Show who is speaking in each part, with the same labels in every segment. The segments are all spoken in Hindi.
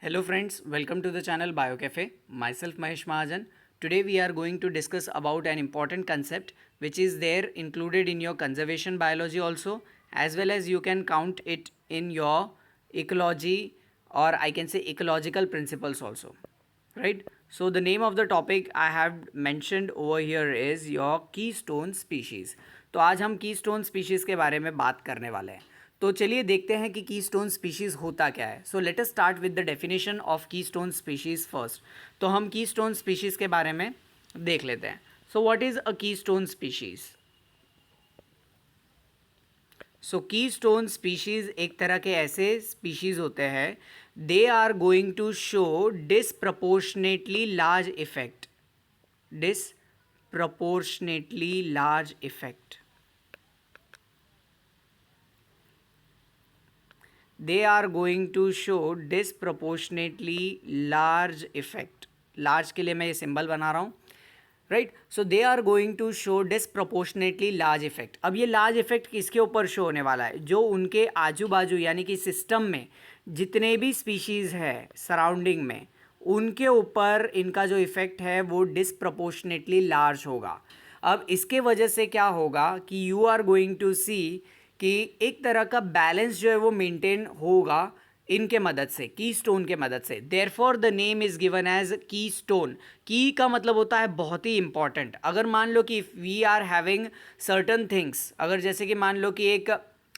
Speaker 1: Hello friends, welcome to the channel BioCafe. Myself Mahesh Mahajan. Today we are going to discuss about an important concept which is there included in your conservation biology also, as well as you can count it in your ecology, or I can say ecological principles also. Right? So the name of the topic I have mentioned over here is your keystone species. तो आज हम keystone species के बारे में बात करने वाले हैं. तो चलिए देखते हैं कि कीस्टोन स्पीशीज़ होता क्या है. So let us start with the definition of keystone species first. तो हम कीस्टोन स्पीशीज़ के बारे में देख लेते हैं. So what is a keystone species? So keystone species एक तरह के ऐसे स्पीशीज़ होते हैं, they are going to show disproportionately large effect. Disproportionately large effect. they are going to show disproportionately large effect. large के लिए मैं ये सिंबल बना रहा हूँ, right. So they are going to show disproportionately large effect. अब ये लार्ज इफेक्ट किसके ऊपर शो होने वाला है? जो उनके आजू बाजू यानी कि सिस्टम में जितने भी स्पीशीज़ है सराउंडिंग में, उनके ऊपर इनका जो इफेक्ट है वो डिसप्रपोर्शनेटली लार्ज होगा. अब इसके वजह से क्या होगा कि यू आर गोइंग टू सी कि एक तरह का बैलेंस जो है वो मेंटेन होगा इनके मदद से, की स्टोन के मदद से. Therefore the name is given as key stone. Key का मतलब होता है बहुत ही इंपॉर्टेंट. अगर मान लो कि we are having certain things, अगर जैसे कि मान लो कि एक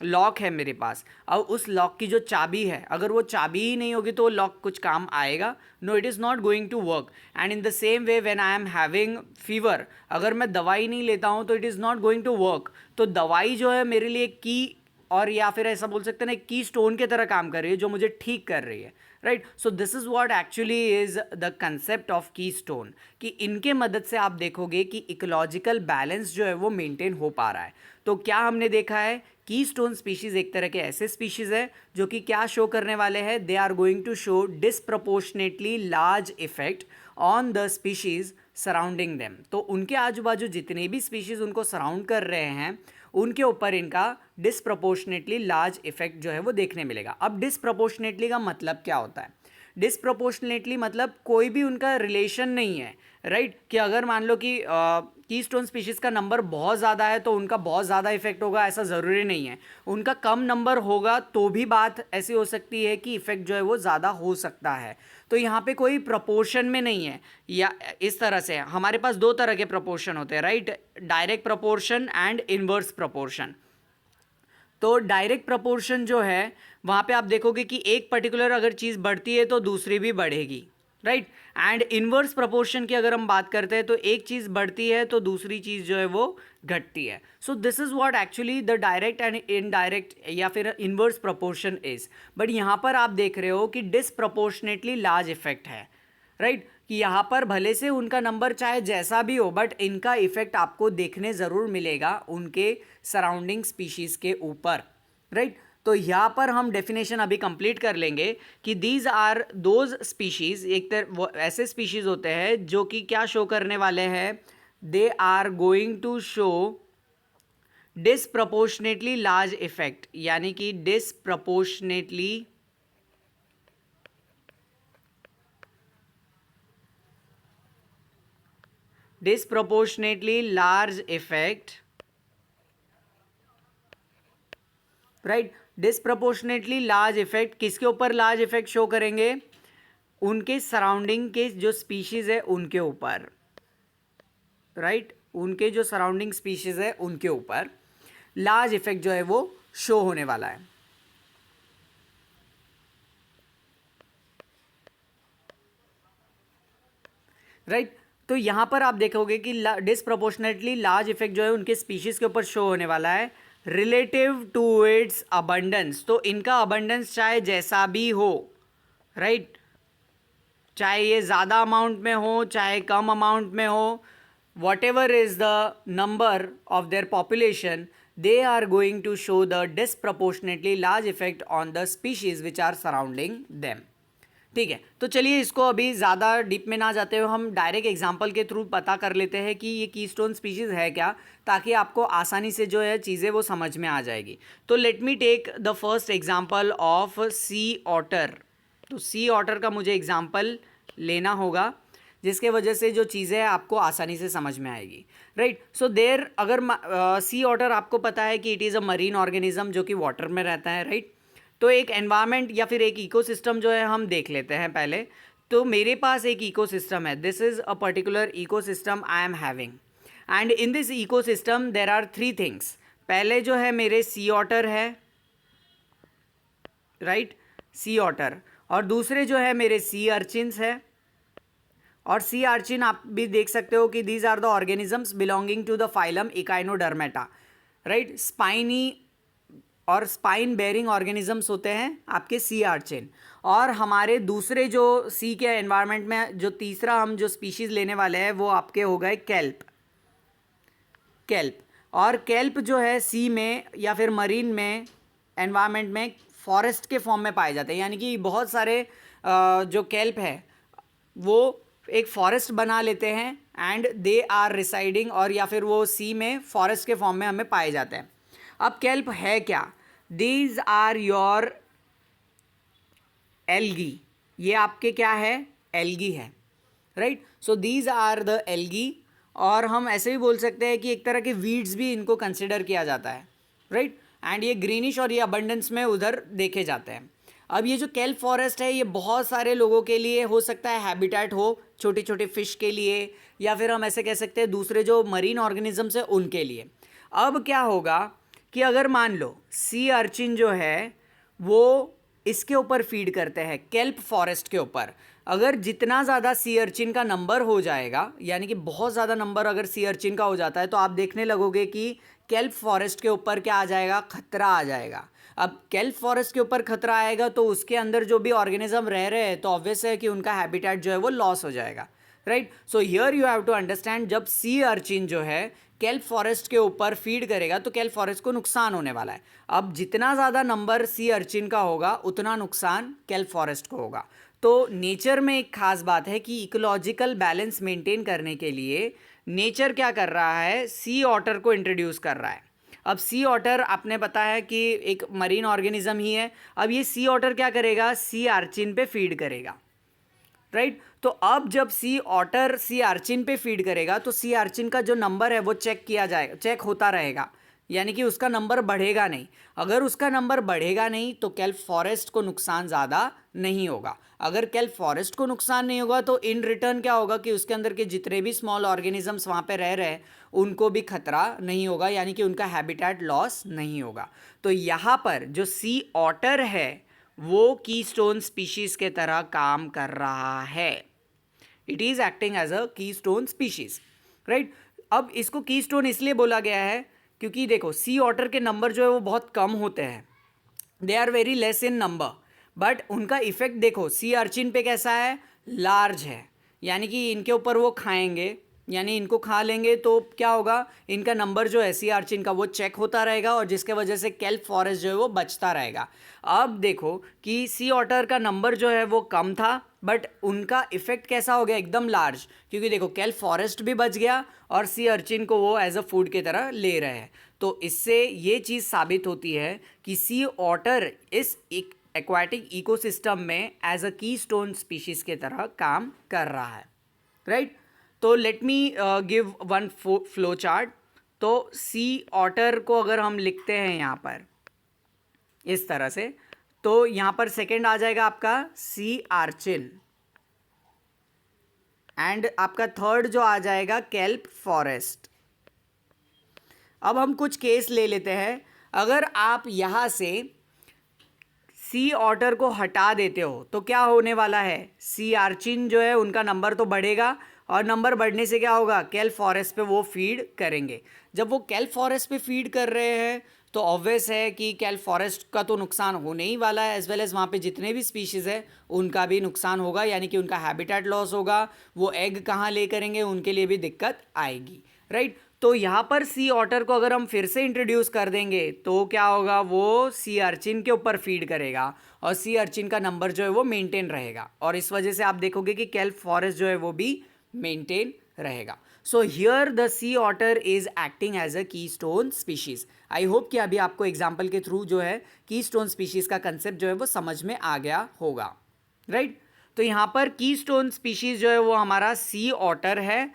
Speaker 1: लॉक है मेरे पास, अब उस लॉक की जो चाबी है, अगर वो चाबी ही नहीं होगी तो वो लॉक कुछ काम आएगा? No, it is not going to work. And in the same way when I am having fever, अगर मैं दवाई नहीं लेता हूँ तो it is not going to work. तो दवाई जो है मेरे लिए की, और या फिर ऐसा बोल सकते हैं ना, की स्टोन की तरह काम कर रही है जो मुझे ठीक कर रही है, right. So this is what actually is the concept of की स्टोन, कि इनके मदद से आप देखोगे कि इकोलॉजिकल बैलेंस जो है वो मेंटेन हो पा रहा है. तो क्या हमने देखा है? की स्टोन स्पीशीज़ एक तरह के ऐसे स्पीशीज़ है जो कि क्या शो करने वाले हैं? They are going to show disproportionately large effect on the species surrounding them. तो उनके आजू बाजू जितने भी स्पीशीज़ उनको सराउंड कर रहे हैं, उनके ऊपर इनका डिसप्रपोर्शनेटली लार्ज इफेक्ट जो है वो देखने मिलेगा. अब डिसप्रपोर्शनेटली का मतलब क्या होता है? डिसप्रपोर्शनेटली मतलब कोई भी उनका रिलेशन नहीं है, राइट. कि अगर मान लो कि कीस्टोन स्पीशीज़ का नंबर बहुत ज़्यादा है तो उनका बहुत ज़्यादा इफेक्ट होगा, ऐसा ज़रूरी नहीं है. उनका कम नंबर होगा तो भी बात ऐसी हो सकती है कि इफेक्ट जो है वो ज़्यादा हो सकता है. तो यहाँ पे कोई प्रपोर्शन में नहीं है. या इस तरह से हमारे पास दो तरह के प्रपोर्शन होते हैं, right. Direct proportion and inverse proportion. तो डायरेक्ट प्रपोर्शन जो है वहाँ पे आप देखोगे कि एक पर्टिकुलर अगर चीज़ बढ़ती है तो दूसरी भी बढ़ेगी, राइट. एंड इनवर्स प्रपोर्शन की अगर हम बात करते हैं तो एक चीज़ बढ़ती है तो दूसरी चीज़ जो है वो घटती है. So this is what actually the direct and indirect या फिर इनवर्स प्रपोर्शन इज़. बट यहाँ पर आप देख रहे हो कि डिसप्रपोर्शनेटली लार्ज इफेक्ट है, राइट. कि यहाँ पर भले से उनका नंबर चाहे जैसा भी हो, बट इनका इफेक्ट आपको देखने ज़रूर मिलेगा उनके सराउंडिंग स्पीशीज़ के ऊपर, राइट. तो यहाँ पर हम डेफिनेशन अभी कंप्लीट कर लेंगे कि दीज आर दोज स्पीशीज़. एक तरह ऐसे स्पीशीज़ होते हैं जो कि क्या शो करने वाले हैं? They are going to show disproportionately large effect, यानी कि disproportionately large effect, right. Disproportionately large effect किसके ऊपर लार्ज इफेक्ट शो करेंगे? उनके सराउंडिंग के जो स्पीशीज़ है उनके ऊपर, राइट. उनके जो सराउंडिंग स्पीशीज़ है उनके ऊपर लार्ज इफेक्ट जो है वो शो होने वाला है, राइट. तो यहाँ पर आप देखोगे कि डिसप्रपोर्शनेटली लार्ज इफेक्ट जो है उनके स्पीशीज़ के ऊपर शो होने वाला है रिलेटिव टू इट्स अबंडेंस. तो इनका अबंडेंस चाहे जैसा भी हो, राइट. चाहे ये ज़्यादा अमाउंट में हो चाहे कम अमाउंट में हो, what ever is the number of their population, they are going to show the disproportionately large effect on the species which are surrounding them. ठीक है. तो चलिए इसको अभी ज़्यादा डीप में ना जाते हुए हम डायरेक्ट एग्जांपल के थ्रू पता कर लेते हैं कि ये कीस्टोन स्पीशीज़ है क्या, ताकि आपको आसानी से जो है चीज़ें वो समझ में आ जाएगी. तो let me take the first example of sea otter. तो सी ऑटर का मुझे एग्जाम्पल लेना होगा जिसके वजह से जो चीज़ें आपको आसानी से समझ में आएगी, राइट। सो देर अगर सी ऑटर आपको पता है कि it is a marine organism जो कि वाटर में रहता है, राइट। तो एक एनवायरनमेंट या फिर एक इकोसिस्टम जो है हम देख लेते हैं पहले। तो मेरे पास एक इकोसिस्टम है, this is a particular ecosystem I am having, and in this ecosystem there are three things. पहले जो है मेरे सी ऑटर है, राइट, सी ऑटर, और दूसरे जो है मेरे सी अर्चिन्स है। और सी अर्चिन आप भी देख सकते हो कि these are the organisms belonging to the phylum echinodermata, right. Spiny और स्पाइन बेरिंग ऑर्गेनिजम्स होते हैं आपके सी आर्चिन। और हमारे दूसरे जो सी के एनवायरनमेंट में जो तीसरा हम जो स्पीशीज़ लेने वाले हैं वो आपके हो गए केल्प। केल्प और केल्प जो है सी में या फिर मरीन में एनवायरनमेंट में फॉरेस्ट के फॉर्म में पाए जाते हैं, यानी कि बहुत सारे जो केल्प है वो एक फॉरेस्ट बना लेते हैं एंड दे आर रिसाइडिंग, और या फिर वो सी में फॉरेस्ट के फॉर्म में हमें पाए जाते हैं। अब केल्प है क्या? दीज आर योर एल्गी, ये आपके क्या है? एल्गी है, right. So these are the algae, और हम ऐसे भी बोल सकते हैं कि एक तरह के वीड्स भी इनको कंसिडर किया जाता है, राइट। एंड ये ग्रीनिश और ये अबंडेंस में उधर देखे जाते हैं। अब ये जो केल्प फॉरेस्ट है ये बहुत सारे लोगों के लिए हो सकता है हैबिटेट हो, छोटे छोटे फिश के लिए, या फिर हम ऐसे कह सकते हैं दूसरे जो मरीन ऑर्गेनिजम्स है उनके लिए। अब क्या होगा कि अगर मान लो सी अर्चिन जो है वो इसके ऊपर फीड करते हैं, केल्प फॉरेस्ट के ऊपर। अगर जितना ज़्यादा सी अर्चिन का नंबर हो जाएगा, यानी कि बहुत ज़्यादा नंबर अगर सी अर्चिन का हो जाता है, तो आप देखने लगोगे कि केल्प फॉरेस्ट के ऊपर क्या आ जाएगा? खतरा आ जाएगा। अब केल्प फॉरेस्ट के ऊपर खतरा आएगा तो उसके अंदर जो भी ऑर्गेनिज्म रह रहे हैं तो ऑब्वियस है कि उनका हैबिटेट जो है वो लॉस हो जाएगा, right. So here you have to understand, जब सी अर्चिन जो है केल्प फॉरेस्ट के ऊपर फीड करेगा तो केल्प फॉरेस्ट को नुकसान होने वाला है। अब जितना ज़्यादा नंबर सी अर्चिन का होगा उतना नुकसान केल्प फॉरेस्ट को होगा। तो नेचर में एक खास बात है कि इकोलॉजिकल बैलेंस मेंटेन करने के लिए नेचर क्या कर रहा है? सी ऑटर को इंट्रोड्यूस कर रहा है। अब सी ऑटर आपने बताया कि एक मरीन ऑर्गेनिज्म ही है। अब ये सी ऑटर क्या करेगा? सी आर्चिन पे फीड करेगा, राइट। तो अब जब सी ऑटर सी आर्चिन पे फीड करेगा तो सी आर्चिन का जो नंबर है वो चेक किया जाएगा, चेक होता रहेगा, यानी कि उसका नंबर बढ़ेगा नहीं। अगर उसका नंबर बढ़ेगा नहीं तो केल्प फॉरेस्ट को नुकसान ज़्यादा नहीं होगा। अगर केल्प फॉरेस्ट को नुकसान नहीं होगा तो इन रिटर्न क्या होगा कि उसके अंदर के जितने भी स्मॉल ऑर्गेनिजम्स वहाँ पे रह रहे हैं उनको भी खतरा नहीं होगा, यानी कि उनका हैबिटेट लॉस नहीं होगा। तो यहाँ पर जो सी ऑटर है वो कीस्टोन स्पीशीज़ के तरह काम कर रहा है। It is acting as a keystone species, right. अब इसको कीस्टोन इसलिए बोला गया है क्योंकि देखो सी ऑटर के नंबर जो है वो बहुत कम होते हैं, they are very less in number, but उनका इफेक्ट देखो सी अर्चिन पे कैसा है? लार्ज है, यानी कि इनके ऊपर वो खाएंगे, यानी इनको खा लेंगे तो क्या होगा? इनका नंबर जो है सी आर्चिन का वो चेक होता रहेगा और जिसके वजह से केल्प फॉरेस्ट जो है वो बचता रहेगा। अब देखो कि सी ऑटर का नंबर जो है वो कम था बट उनका इफेक्ट कैसा हो गया? एकदम लार्ज, क्योंकि देखो केल्प फॉरेस्ट भी बच गया और सी अर्चिन को वो एज अ फूड की तरह ले रहे हैं। तो इससे ये चीज़ साबित होती है कि सी ऑटर इस एक्वाटिक इकोसिस्टम में एज अ कीस्टोन स्पीशीज़ के तरह काम कर रहा है, राइट। तो let me give one flow chart. तो सी ऑटर को अगर हम लिखते हैं यहाँ पर इस तरह से, तो यहाँ पर सेकेंड आ जाएगा आपका सी आर्चिन, एंड आपका थर्ड जो आ जाएगा केल्प फॉरेस्ट। अब हम कुछ केस ले लेते हैं। अगर आप यहाँ से सी ऑटर को हटा देते हो तो क्या होने वाला है? सी आर्चिन जो है उनका नंबर तो बढ़ेगा और नंबर बढ़ने से क्या होगा? केल्प फॉरेस्ट पे वो फीड करेंगे। जब वो केल्प फॉरेस्ट पे फीड कर रहे हैं तो ऑब्वियस है कि केल्प फॉरेस्ट का तो नुकसान होने ही वाला है, एज वेल एज वहाँ पे जितने भी स्पीशीज़ है उनका भी नुकसान होगा, यानी कि उनका हैबिटेट लॉस होगा। वो एग कहाँ ले करेंगे? उनके लिए भी दिक्कत आएगी, राइट। तो यहाँ पर सी ऑटर को अगर हम फिर से इंट्रोड्यूस कर देंगे तो क्या होगा? वो सी अर्चिन के ऊपर फीड करेगा और सी अर्चिन का नंबर जो है वो मेंटेन रहेगा और इस वजह से आप देखोगे कि केल्प फॉरेस्ट जो है वो भी मेंटेन रहेगा। So here the sea otter is acting as a keystone species. I hope कि अभी आपको एग्जाम्पल के थ्रू जो है कीस्टोन स्पीशीज का कंसेप्ट जो है वो समझ में आ गया होगा। राइट। तो यहाँ पर कीस्टोन स्पीशीज जो है वो हमारा सी ऑटर है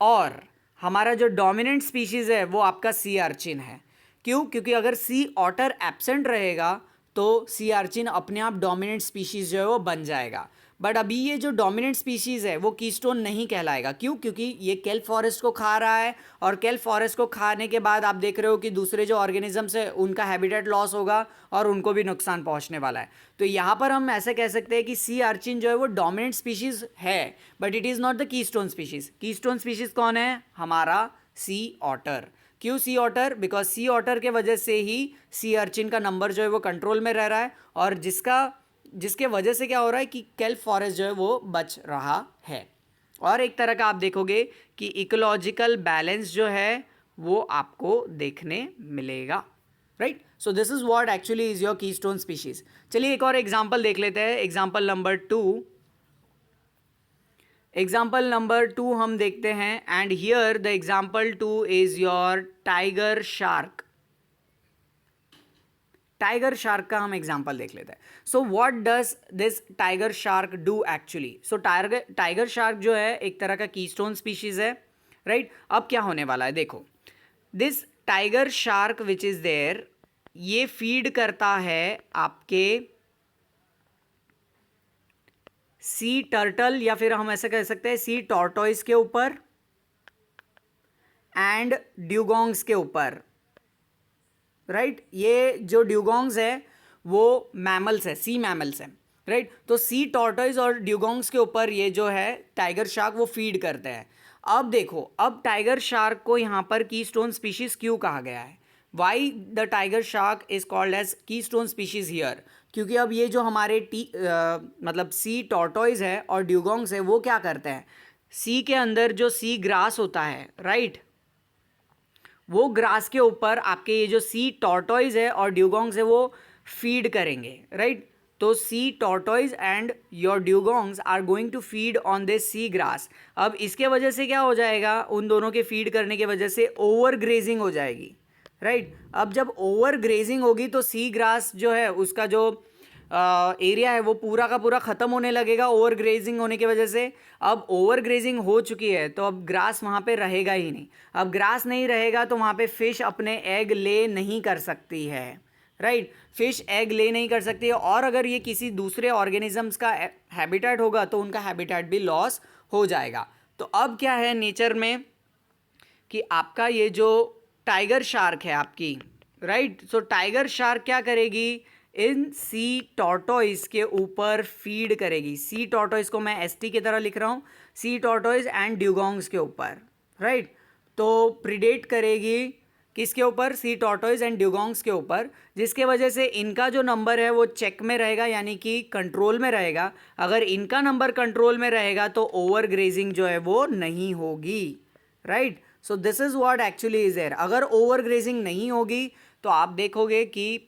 Speaker 1: और हमारा जो डोमिनेंट स्पीशीज है वो आपका सी अर्चिन है। क्यों? क्योंकि अगर सी ऑटर एब्सेंट रहेगा तो सी अर्चिन अपने आप डोमिनेंट स्पीशीज जो है वो बन जाएगा। बट अभी ये जो डोमिनेंट स्पीशीज है वो कीस्टोन नहीं कहलाएगा। क्यों? क्योंकि ये केल्प फॉरेस्ट को खा रहा है और केल्प फॉरेस्ट को खाने के बाद आप देख रहे हो कि दूसरे जो ऑर्गेनिजम्स है उनका हैबिटेट लॉस होगा और उनको भी नुकसान पहुंचने वाला है। तो यहाँ पर हम ऐसे कह सकते हैं कि सी अर्चिन जो है वो डोमिनेंट स्पीशीज है but it is not the keystone species. Keystone species कौन है? हमारा सी ऑटर। क्यों सी ऑटर? बिकॉज सी ऑटर के वजह से ही सी अर्चिन का नंबर जो है वो कंट्रोल में रह रहा है और जिसके वजह से क्या हो रहा है कि केल्प फॉरेस्ट जो है वो बच रहा है। और एक तरह का आप देखोगे कि इकोलॉजिकल बैलेंस जो है वो आपको देखने मिलेगा। Right. So this is what actually is your keystone species. चलिए एक और एग्जांपल देख लेते हैं। एग्जांपल नंबर 2 हम देखते हैं and here the example 2 is your tiger shark. Tiger shark का हम एग्जाम्पल देख लेते हैं। So what does this tiger shark do actually? So tiger shark जो है एक तरह का कीस्टोन स्पीशीज है। राइट। अब क्या होने वाला है देखो, this tiger shark which is there ये फीड करता है आपके सी टर्टल या फिर हम ऐसे कह सकते हैं सी टॉर्टोइस के ऊपर एंड ड्यूगोंग्स के ऊपर। राइट। ये जो ड्यूगोंग्स है वो मैमल्स है, सी मैमल्स है। राइट। तो सी टॉर्टोइस और ड्यूगोंग्स के ऊपर ये जो है टाइगर शार्क वो फीड करते हैं। अब देखो, अब टाइगर शार्क को यहाँ पर कीस्टोन स्पीशीज क्यों कहा गया है? Why the tiger shark is called as keystone species here? क्योंकि अब ये जो हमारे मतलब सी टॉर्टोइस है और ड्यूगोंग्स है वो क्या करते हैं, सी के अंदर जो सी ग्रास होता है, राइट, वो ग्रास के ऊपर आपके ये जो सी टॉर्टोइज है और ड्यूगोंग्स है वो फीड करेंगे। राइट। तो sea tortoise and your dugongs are going to feed on this sea grass. अब इसके वजह से क्या हो जाएगा, उन दोनों के फीड करने की वजह से ओवर ग्रेजिंग हो जाएगी। राइट। अब जब ओवर ग्रेजिंग होगी तो सी ग्रास जो है उसका जो एरिया है वो पूरा का पूरा ख़त्म होने लगेगा ओवर ग्रेजिंग होने की वजह से। अब ओवर ग्रेजिंग हो चुकी है तो अब ग्रास वहाँ पे रहेगा ही नहीं। अब ग्रास नहीं रहेगा तो वहाँ पे फिश अपने एग ले नहीं कर सकती है। राइट। फिश एग ले नहीं कर सकती है और अगर ये किसी दूसरे ऑर्गेनिजम्स का हैबिटेट होगा तो उनका हैबिटेट भी लॉस हो जाएगा। तो अब क्या है नेचर में कि आपका ये जो टाइगर शार्क है आपकी, राइट, सो टाइगर शार्क क्या करेगी, इन सी टॉर्टोइस के ऊपर फीड करेगी। सी टॉर्टोइस को मैं एसटी की तरह लिख रहा हूँ, सी टॉर्टोइस एंड ड्यूगोंग्स के ऊपर। राइट। तो प्रीडेट करेगी किसके ऊपर? सी टॉर्टोइस एंड ड्यूगोंग्स के ऊपर, जिसके वजह से इनका जो नंबर है वो चेक में रहेगा, यानी कि कंट्रोल में रहेगा। अगर इनका नंबर कंट्रोल में रहेगा तो ओवर ग्रेजिंग जो है वो नहीं होगी। Right. So this is what actually is there. अगर ओवर ग्रेजिंग नहीं होगी तो आप देखोगे कि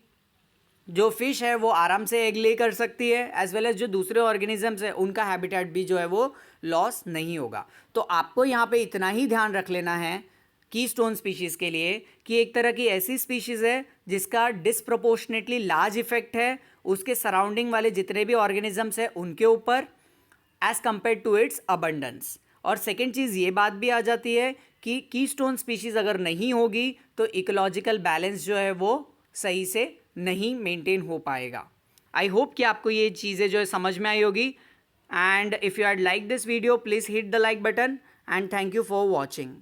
Speaker 1: जो फिश है वो आराम से एग ले कर सकती है, एज वेल एज जो दूसरे ऑर्गेनिजम्स है उनका हैबिटेट भी जो है वो लॉस नहीं होगा। तो आपको यहाँ पे इतना ही ध्यान रख लेना है कीस्टोन स्पीशीज़ के लिए कि एक तरह की ऐसी स्पीशीज़ है जिसका डिसप्रोपोर्शनेटली लार्ज इफेक्ट है उसके सराउंडिंग वाले जितने भी ऑर्गेनिजम्स है उनके ऊपर as compare to its abundance. और सेकेंड चीज़ ये बात भी आ जाती है कि कीस्टोन स्पीशीज़ अगर नहीं होगी तो इकोलॉजिकल बैलेंस जो है वो सही से नहीं मेंटेन हो पाएगा। आई होप कि आपको ये चीज़ें जो है समझ में आई होगी। And if you had like this video please hit the like button and thank you for watching.